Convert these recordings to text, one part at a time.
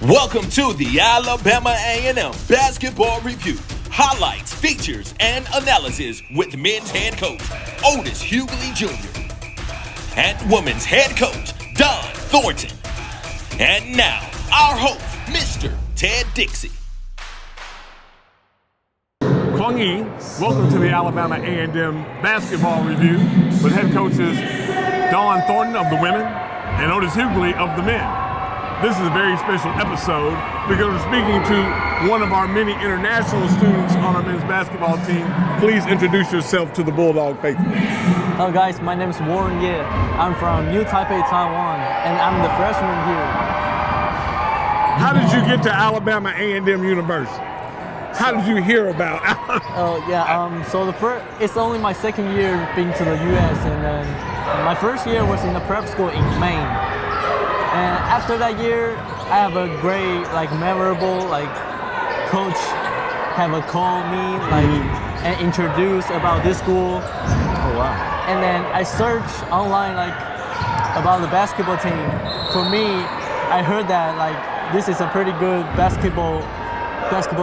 Welcome to the Alabama A&M Basketball Review. Highlights, features, and analysis with men's head coach, Otis Hughley Jr. and women's head coach, Don Thornton. And now, our host, Mr. Ted Dixie. Warren Yeh, welcome to the Alabama A&M Basketball Review with head coaches Don Thornton of the women and Otis Hughley of the men. This is a very special episode because we're speaking to one of our many international students on our men's basketball team. Please introduce yourself to the Bulldog faithful. Hello guys, my name is Warren Yeh. I'm from New Taipei, Taiwan, and I'm the freshman here. How did you get to Alabama A&M University? How did you hear about it's only my second year being to the US, and then my first year was in the prep school in Maine. And after that year, I have a great, memorable, coach have a call me, and introduce about this school. Oh, wow. And then I searched online, about the basketball team. For me, I heard that, this is a pretty good basketball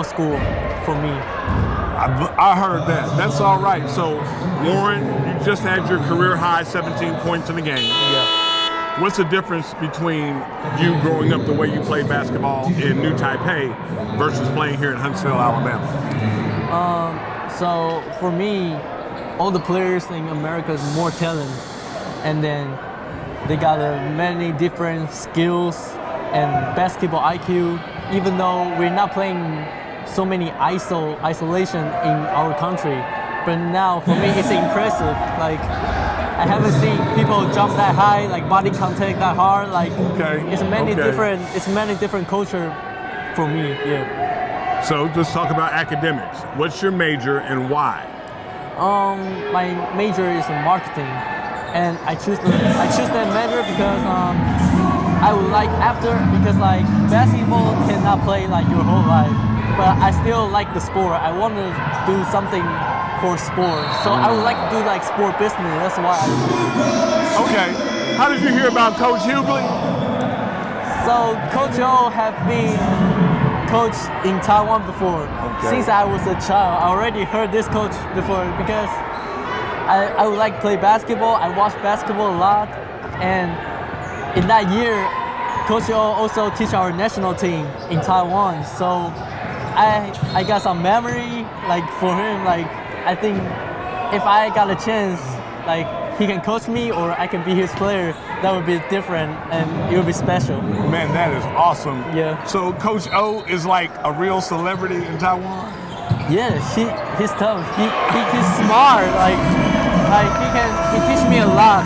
school for me. I heard that. That's all right. So, Warren, you just had your career high 17 points in the game. Yeah. What's the difference between you growing up the way you play basketball in New Taipei versus playing here in Huntsville, Alabama? So for me, all the players in America is more talent, and then they got many different skills and basketball IQ. Even though we're not playing so many isolation in our country, but now for me it's impressive. I haven't seen people jump that high, body contact that hard. It's many different culture for me. Yeah. So let's talk about academics. What's your major and why? My major is in marketing, and I choose that major because I would because basketball cannot play your whole life, but I still like the sport. I want to do something for sport, so I would like to do sport business. That's why. Okay. How did you hear about Coach Hughley? So Coach O have been coach in Taiwan before. Okay. Since I was a child, I already heard this coach before because I would like to play basketball. I watch basketball a lot, and in that year, Coach O also teach our national team in Taiwan. So I got some memory for him. I think if I got a chance, he can coach me or I can be his player, that would be different and it would be special. Man, that is awesome. Yeah. So Coach O is a real celebrity in Taiwan? Yeah, he's tough. He's smart. He teach me a lot.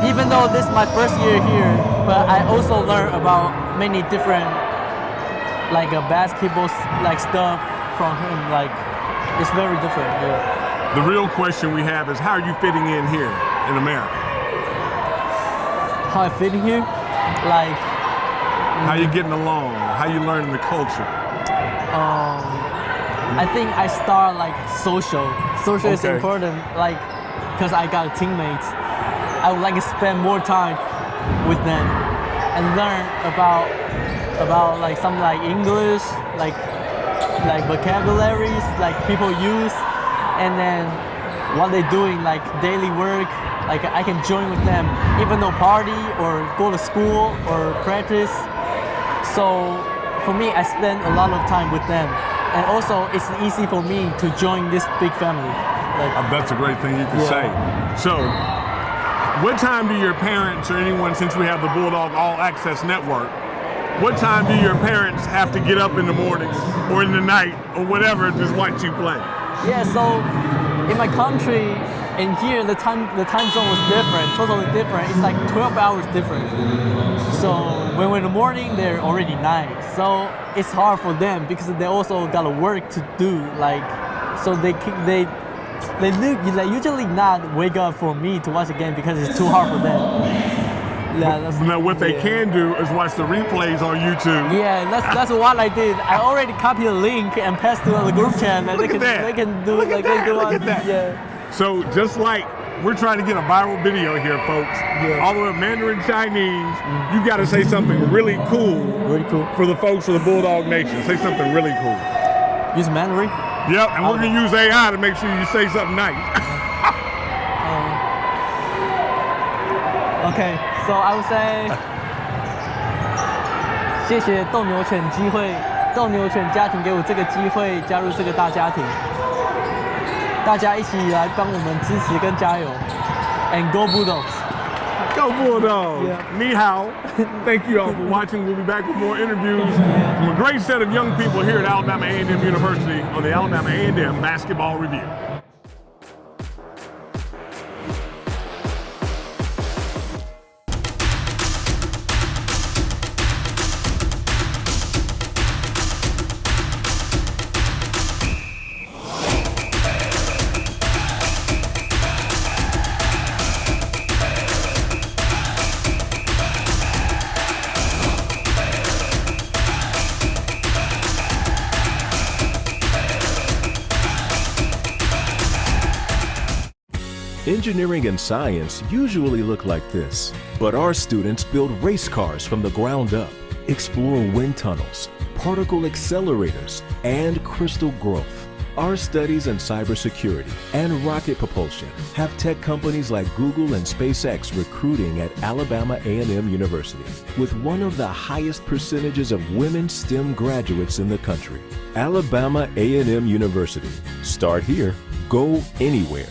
Even though this is my first year here, but I also learn about many different basketball stuff from him. It's very different. Yeah. The real question we have is, how are you fitting in here in America? How I fit in here? How you getting along? How you learning the culture? I think I start social. Social is Okay. important, because I got teammates. I would like to spend more time with them and learn about some English, vocabularies people use, and then what they're doing daily work. I can join with them, even though party or go to school or practice. So for me, I spend a lot of time with them, and also it's easy for me to join this big family. That's a great thing you can say. So, what time do your parents or anyone, since we have the Bulldog All Access Network, what time do your parents have to get up in the morning or in the night or whatever to just watch you play? Yeah, so in my country and here the time zone was different, totally different. It's 12 hours different. So when we're in the morning, they're already night. So it's hard for them because they also got work to do. So they usually not wake up for me to watch the game because it's too hard for them. Now what they can do is watch the replays on YouTube. Yeah, that's what I did. I already copied the link and passed to the group chat, and they can do Look at that. Yeah. So just like we're trying to get a viral video here, folks. Yeah. All the way up Mandarin Chinese. You've got to say something really cool. Really cool. For the folks of the Bulldog Nation. Say something really cool. Use Mandarin? Yep, and we're going to use AI to make sure you say something nice. Okay, so I would say 谢谢斗牛犬斗牛犬家庭给我这个机会加入这个大家庭，大家一起来帮我们支持跟加油 ，and go Bulldogs! Go Bulldog! Yeah. Ni hao. Thank you all for watching. We'll be back with more interviews from a great set of young people here at Alabama A&M University on the Alabama A&M Basketball Review. Engineering and science usually look like this, but our students build race cars from the ground up, explore wind tunnels, particle accelerators, and crystal growth. Our studies in cybersecurity and rocket propulsion have tech companies like Google and SpaceX recruiting at Alabama A&M University, with one of the highest percentages of women STEM graduates in the country. Alabama A&M University. Start here, go anywhere.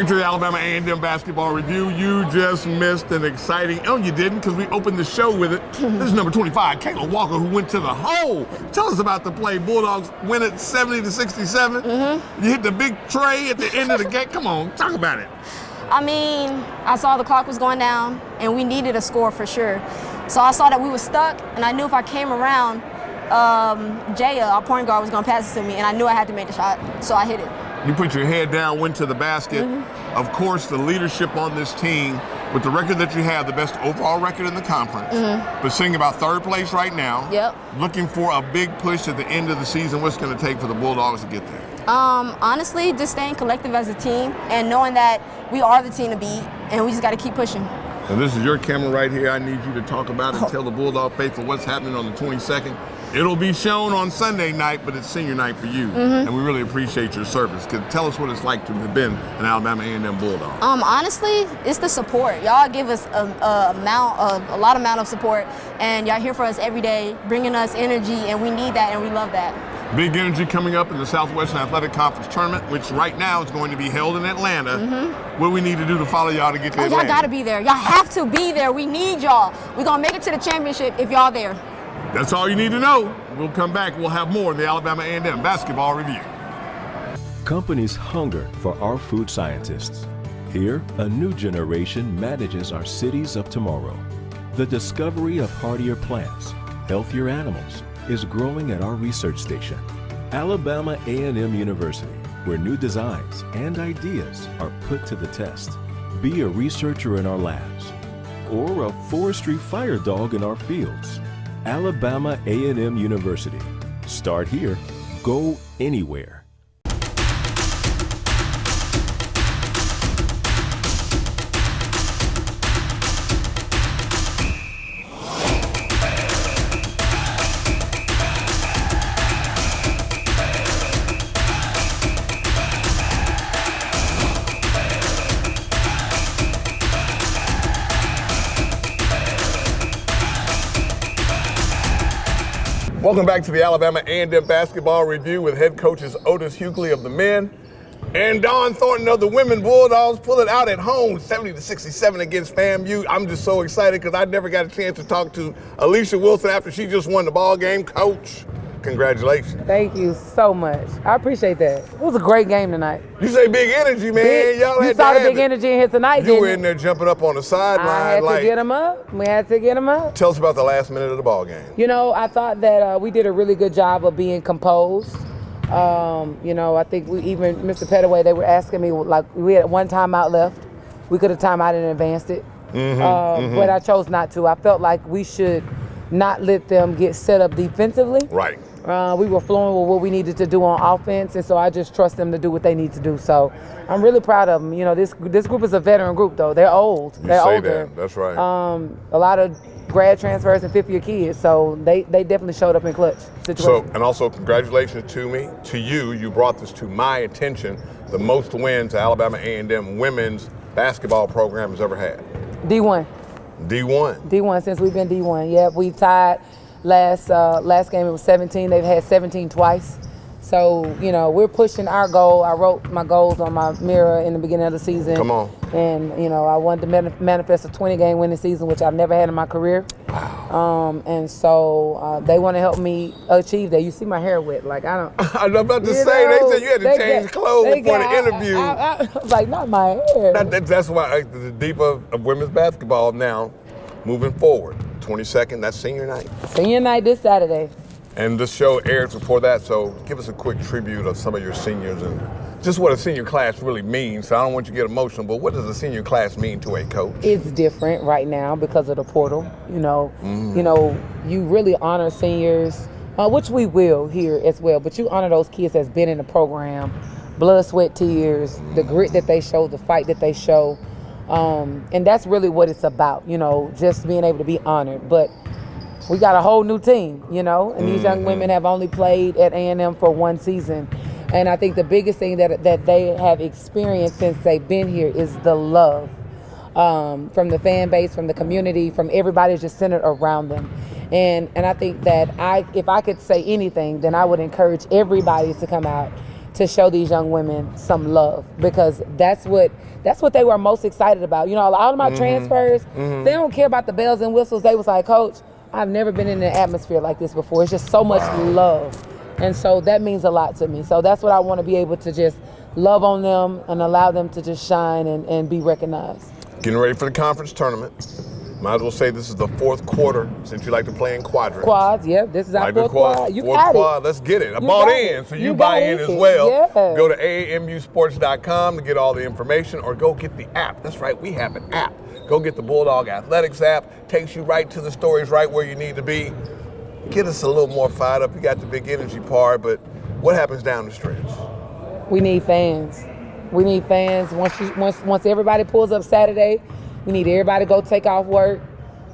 Back to the Alabama A&M basketball review. You just missed an exciting, oh you didn't, because we opened the show with it. This is number 25, Kayla Walker, who went to the hole. Tell us about the play. Bulldogs win it 70-67. You hit the big tray at the end of the game. Come on, talk about it. I mean, I saw the clock was going down and we needed a score for sure. So I saw that we were stuck and I knew if I came around, Jaya, our point guard, was gonna pass it to me and I knew I had to make the shot, so I hit it. You put your head down, went to the basket. Of course, the leadership on this team, with the record that you have, the best overall record in the conference, but sitting about third place right now, looking for a big push at the end of the season. What's gonna take for the Bulldogs to get there? Honestly, just staying collective as a team and knowing that we are the team to beat and we just gotta keep pushing. And this is your camera right here. I need you to talk about and tell the Bulldog faithful what's happening on the 22nd. It'll be shown on Sunday night, but it's senior night for you, and we really appreciate your service. Tell us what it's like to have been an Alabama A&M Bulldog. Honestly, it's the support. Y'all give us a lot amount of support, and y'all here for us every day, bringing us energy, and we need that, and we love that. Big energy coming up in the Southwestern Athletic Conference Tournament, which right now is going to be held in Atlanta. What do we need to do to follow y'all to get to Atlanta? Y'all gotta be there. Y'all have to be there. We need y'all. We're gonna make it to the championship if y'all there. That's all you need to know. We'll come back. We'll have more in the Alabama A&M basketball review. Companies hunger for our food scientists. Here, a new generation manages our cities of tomorrow. The discovery of hardier plants, healthier animals, is growing at our research station, Alabama A&M University, where new designs and ideas are put to the test. Be a researcher in our labs or a forestry fire dog in our fields. Alabama A&M University. Start here, go anywhere. Welcome back to the Alabama A&M basketball review with head coaches Otis Hughley of the men and Dawn Thornton of the women. Bulldogs pull it out at home, 70-67 against FAMU. I'm just so excited because I never got a chance to talk to Alicia Wilson after she just won the ball game. Coach, congratulations. Thank you so much. I appreciate that. It was a great game tonight. You say big energy, man. Y'all you saw the big energy in here tonight, You were in there jumping up on the sideline. I had to get them up. We had to get them up. Tell us about the last minute of the ball game. You know, I thought that we did a really good job of being composed. You know, I think even Mr. Pettaway, they were asking me, like, we had one timeout left. We could have timeout and advanced it. But I chose not to. I felt like we should not let them get set up defensively. Right. We were flowing with what we needed to do on offense, and so I just trust them to do what they need to do. So I'm really proud of them. You know, this group is a veteran group, though. They're old. They're older. That's right. A lot of grad transfers and fifth-year kids, so they definitely showed up in clutch situations. So, and also congratulations to you. You brought this to my attention. The most wins Alabama A&M women's basketball program has ever had. D1. D1 since we've been D1. Yeah, we tied last game. It was 17. They've had 17 twice. So, you know, we're pushing our goal. I wrote my goals on my mirror in the beginning of the season. Come on. And, you know, I wanted to manifest a 20-game winning season, which I've never had in my career. Wow. And so they want to help me achieve that. You see my hair wet. Like, I don't. I'm about to say, they said you had to change clothes before the interview. I was like, not my hair. That's why the deep of women's basketball now, moving forward. 22nd, that's senior night. Senior night this Saturday. And the show airs before that, so give us a quick tribute of some of your seniors and just what a senior class really means. So I don't want you to get emotional, but what does a senior class mean to a coach? It's different right now because of the portal. You know, you really honor seniors, which we will here as well. But you honor those kids that's been in the program, blood, sweat, tears, the grit that they show, the fight that they show, and that's really what it's about. You know, just being able to be honored. But we got a whole new team, you know, and these young women have only played at A&M for one season. And I think the biggest thing that they have experienced since they've been here is the love from the fan base, from the community, from everybody just centered around them. And I think that if I could say anything, then I would encourage everybody to come out to show these young women some love, because that's what they were most excited about. You know, all of my transfers, they don't care about the bells and whistles. They was like, Coach, I've never been in an atmosphere like this before. It's just so much love. And so that means a lot to me. So that's what I want to be able to just love on them and allow them to just shine and be recognized. Getting ready for the conference tournament. Might as well say this is the fourth quarter, since you like to play in quadrants. Quads, yep. This is our fourth quad. You fourth got quad. it. Let's get it. I You bought got in, it. so You you buy got in it. as well. Yeah. Go to AAMUsports.com to get all the information, or go get the app. That's right, we have an app. Go get the Bulldog Athletics app. Takes you right to the stories, right where you need to be. Get us a little more fired up. You got the big energy part, but what happens down the stretch? We need fans. We need fans. Once everybody pulls up Saturday, we need everybody to go take off work.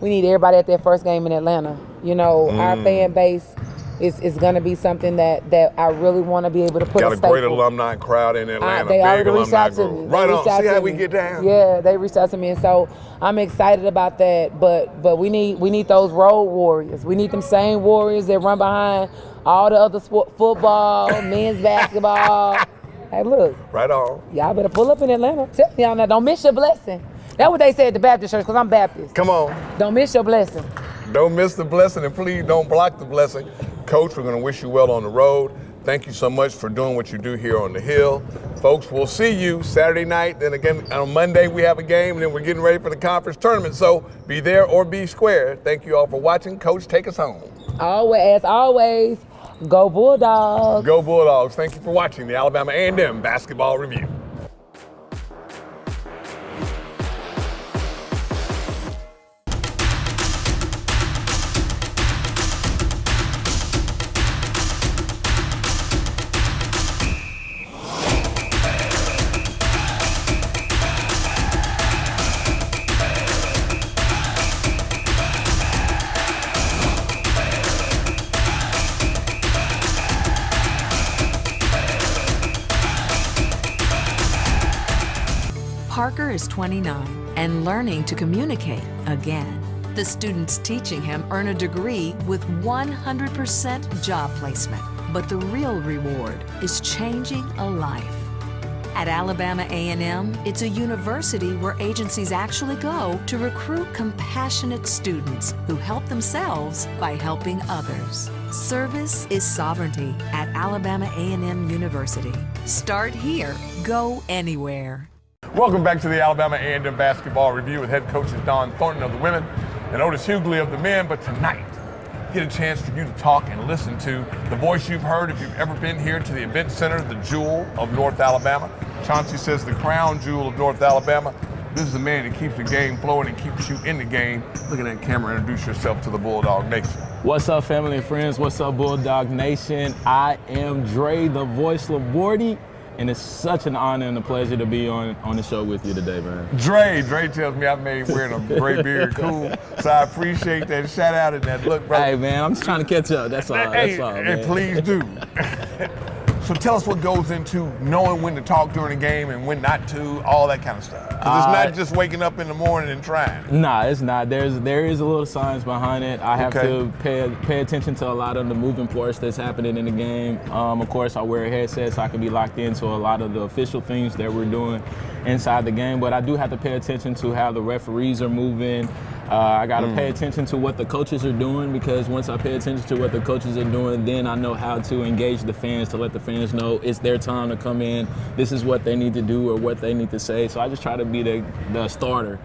We need everybody at their first game in Atlanta. You know, our fan base is going to be something that I really want to be able to put Got a a great staple. alumni crowd in Atlanta. They big already reached alumni out to group. me. Right They on. reached out See to how we me. get down? Yeah, they reached out to me, and so I'm excited about that. But we need those road warriors. We need them same warriors that run behind all the other football, men's basketball. Hey, look. Right on. Y'all better pull up in Atlanta. Tell y'all now, don't miss your blessing. That's what they say at the Baptist church, because I'm Baptist. Come on. Don't miss your blessing. Don't miss the blessing, and please don't block the blessing. Coach, we're going to wish you well on the road. Thank you so much for doing what you do here on the Hill. Folks, we'll see you Saturday night. Then again, on Monday, we have a game, and then we're getting ready for the conference tournament. So be there or be square. Thank you all for watching. Coach, take us home. As always, go Bulldogs. Go Bulldogs. Thank you for watching the Alabama A&M Basketball Review. Parker is 29 and learning to communicate again. The students teaching him earn a degree with 100% job placement. But the real reward is changing a life. At Alabama A&M, it's a university where agencies actually go to recruit compassionate students who help themselves by helping others. Service is sovereignty at Alabama A&M University. Start here, go anywhere. Welcome back to the Alabama A&M Basketball Review with head coaches Don Thornton of the women and Otis Hughley of the men. But tonight, get a chance for you to talk and listen to the voice you've heard if you've ever been here to the event center, the jewel of North Alabama. Chauncey says the crown jewel of North Alabama. This is the man that keeps the game flowing and keeps you in the game. Look at that camera, introduce yourself to the Bulldog Nation. What's up, family and friends? What's up, Bulldog Nation? I am Dre, the voice Labordi. And it's such an honor and a pleasure to be on the show with you today, man. Dre tells me I made wearing a gray beard cool, so I appreciate that shout out and that look, bro. Hey, man, I'm just trying to catch up. That's all. That's all, man. And please do. So tell us what goes into knowing when to talk during the game and when not to, all that kind of stuff. Because it's not just waking up in the morning and trying. Nah, it's not. There is a little science behind it. I have to pay attention to a lot of the moving parts that's happening in the game. Of course, I wear a headset so I can be locked into a lot of the official things that we're doing inside the game. But I do have to pay attention to how the referees are moving. I got to pay attention to what the coaches are doing, because once I pay attention to what the coaches are doing, then I know how to engage the fans, to let the fans know it's their time to come in. This is what they need to do or what they need to say. So I just try to be the starter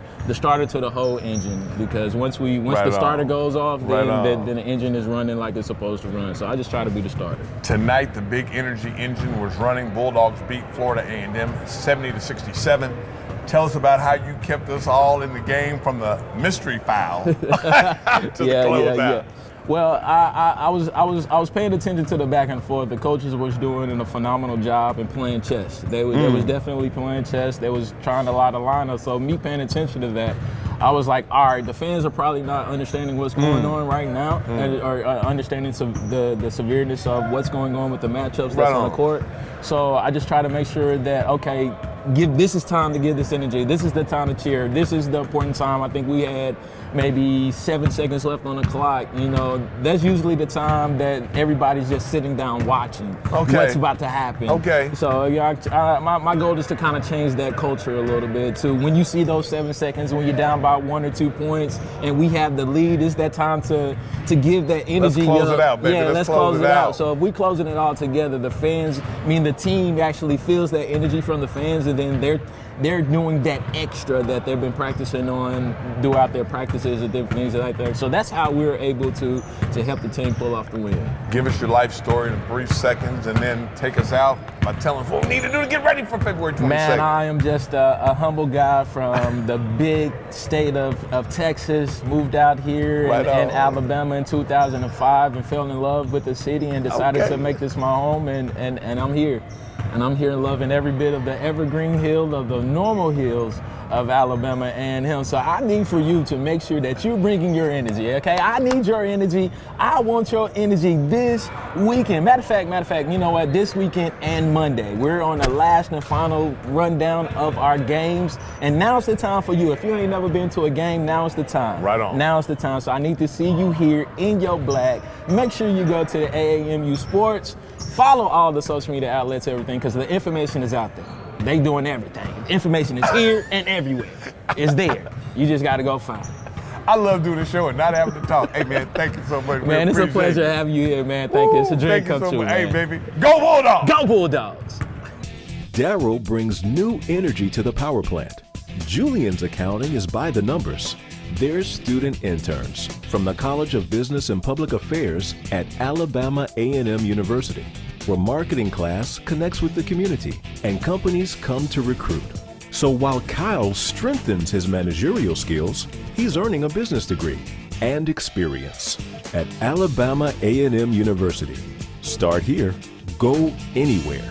to the whole engine, because once the starter goes off, then the engine is running like it's supposed to run. So I just try to be the starter. Tonight, the big energy engine was running. Bulldogs beat Florida A&M 70-67. Tell us about how you kept us all in the game from the mystery foul to the closeout. Well, I was paying attention to the back and forth. The coaches was doing a phenomenal job in playing chess. They was definitely playing chess. They was trying to line us. So me paying attention to that, I was like, all right, the fans are probably not understanding what's going on right now, or understanding the severeness of what's going on with the matchups that's on the court. So I just try to make sure that, okay, this is time to give this energy. This is the time to cheer. This is the important time. I think we had maybe 7 seconds left on the clock. You know, that's usually the time that everybody's just sitting down watching what's about to happen. Okay. So yeah, my goal is to kind of change that culture a little bit too. When you see those 7 seconds, when you're down by 1 or 2 points, and we have the lead, it's that time to give that energy. Let's close it out, baby. Yeah, let's close it out. So So if we closing it all together, the fans, the team actually feels that energy from the fans, and then they're doing that extra that they've been practicing on throughout their practices and different things like that. So that's how we're able to help the team pull off the win. Give us your life story in brief seconds, and then take us out by telling us what we need to do to get ready for February 22nd. Man, I am just a humble guy from the big state of Texas. Moved out here in Alabama in 2005 and fell in love with the city and decided to make this my home, and I'm here. And I'm here loving every bit of the evergreen hill, of the normal hills of Alabama A&M. So I need for you to make sure that you're bringing your energy, okay? I need your energy. I want your energy this weekend. Matter of fact, you know what? This weekend and Monday, we're on the last and final rundown of our games. And now's the time for you. If you ain't never been to a game, now's the time. Right on. Now's the time. So I need to see you here in your black. Make sure you go to the AAMU Sports. Follow all the social media outlets, everything, because the information is out there. They doing everything. Information is here and everywhere. It's there. You just got to go find it. I love doing the show and not having to talk. Hey, man, thank you so much. Man, it's a pleasure having you here, man. Thank you. It's a dream come true, Hey, man. baby. Go Bulldogs! Go Bulldogs! Darryl brings new energy to the power plant. Julian's accounting is by the numbers. They're student interns from the College of Business and Public Affairs at Alabama A&M University, where marketing class connects with the community and companies come to recruit. So while Kyle strengthens his managerial skills, he's earning a business degree and experience at Alabama A&M University. Start here, go anywhere.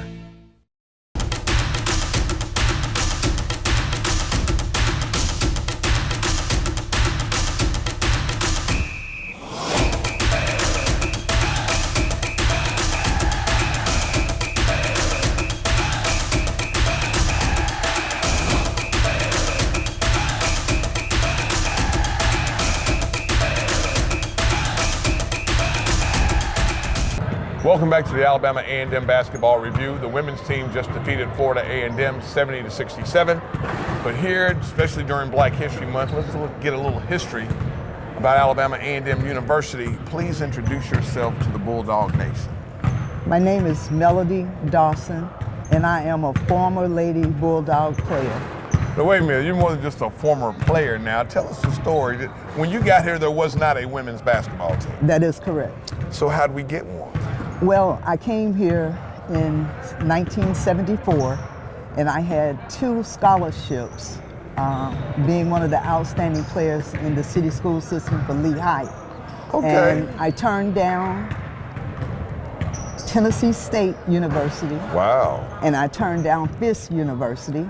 Welcome back to the Alabama A&M Basketball Review. The women's team just defeated Florida A&M 70-67. But here, especially during Black History Month, let's get a little history about Alabama A&M University. Please introduce yourself to the Bulldog Nation. My name is Melody Dawson, and I am a former Lady Bulldog player. Now, wait a minute, you're more than just a former player now. Tell us the story. When you got here, there was not a women's basketball team. That is correct. So how did we get one? Well, I came here in 1974, and I had 2 scholarships, being one of the outstanding players in the city school system for Lehigh. Okay. And I turned down Tennessee State University. Wow. And I turned down Fisk University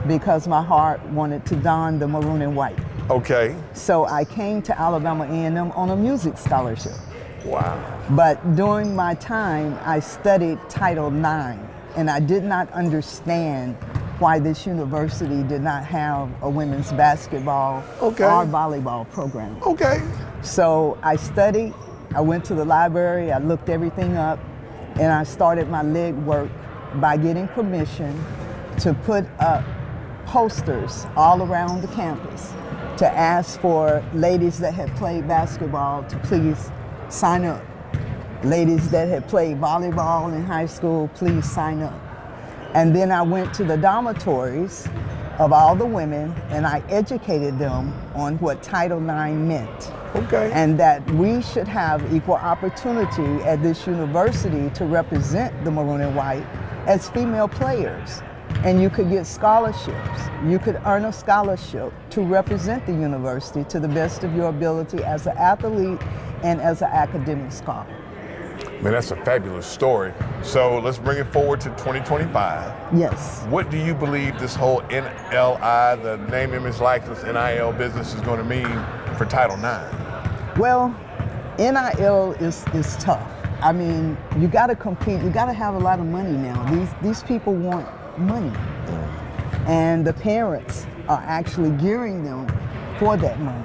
because my heart wanted to don the maroon and white. Okay. So I came to Alabama A&M on a music scholarship. Wow. But during my time, I studied Title IX, and I did not understand why this university did not have a women's basketball or volleyball program. Okay. So I studied, I went to the library, I looked everything up, and I started my legwork by getting permission to put up posters all around the campus to ask for ladies that had played basketball to please sign up. Ladies that had played volleyball in high school, please sign up. And then I went to the dormitories of all the women, and I educated them on what Title IX meant. Okay. And that we should have equal opportunity at this university to represent the maroon and white as female players. And you could get scholarships. You could earn a scholarship to represent the university to the best of your ability as an athlete and as an academic scholar. Man, that's a fabulous story. So let's bring it forward to 2025. Yes. What do you believe this whole NLI, the name, image, likeness, NIL business is going to mean for Title IX? Well, NIL is tough. I mean, you got to compete. You got to have a lot of money now. These people want money. and the parents are actually gearing them for that money.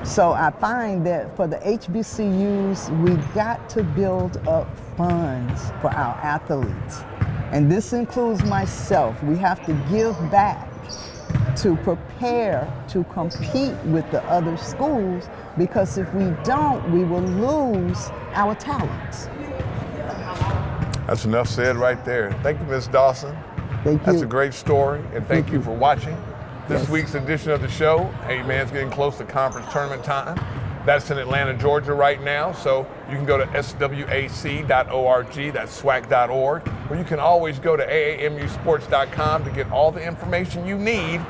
So I find that for the HBCUs, we got to build up funds for our athletes. And this includes myself. We have to give back to prepare to compete with the other schools, because if we don't, we will lose our talents. That's enough said right there. Thank you, Ms. Dawson. Thank you. That's a great story, and thank you for watching this week's edition of the show. Hey, man, it's getting close to conference tournament time. That's in Atlanta, Georgia right now, so you can go to swac.org, that's swac.org, or you can always go to AAMUsports.com to get all the information you need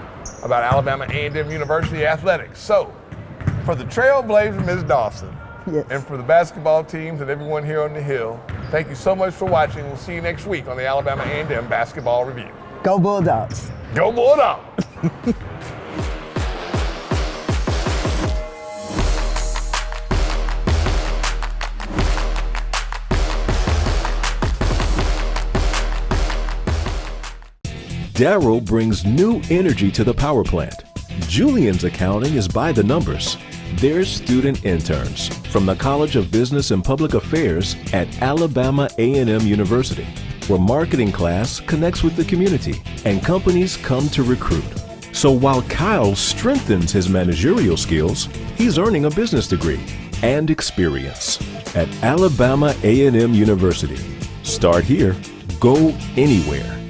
about Alabama A&M University athletics. So, for the Trailblazer, Ms. Dawson, and for the basketball teams and everyone here on the Hill, thank you so much for watching. We'll see you next week on the Alabama A&M Basketball Review. Go Bulldogs. Go Bulldogs. Daryl brings new energy to the power plant. Julian's accounting is by the numbers. They're student interns from the College of Business and Public Affairs at Alabama A&M University, where marketing class connects with the community and companies come to recruit. So while Kyle strengthens his managerial skills, he's earning a business degree and experience at Alabama A&M University. Start here, go anywhere.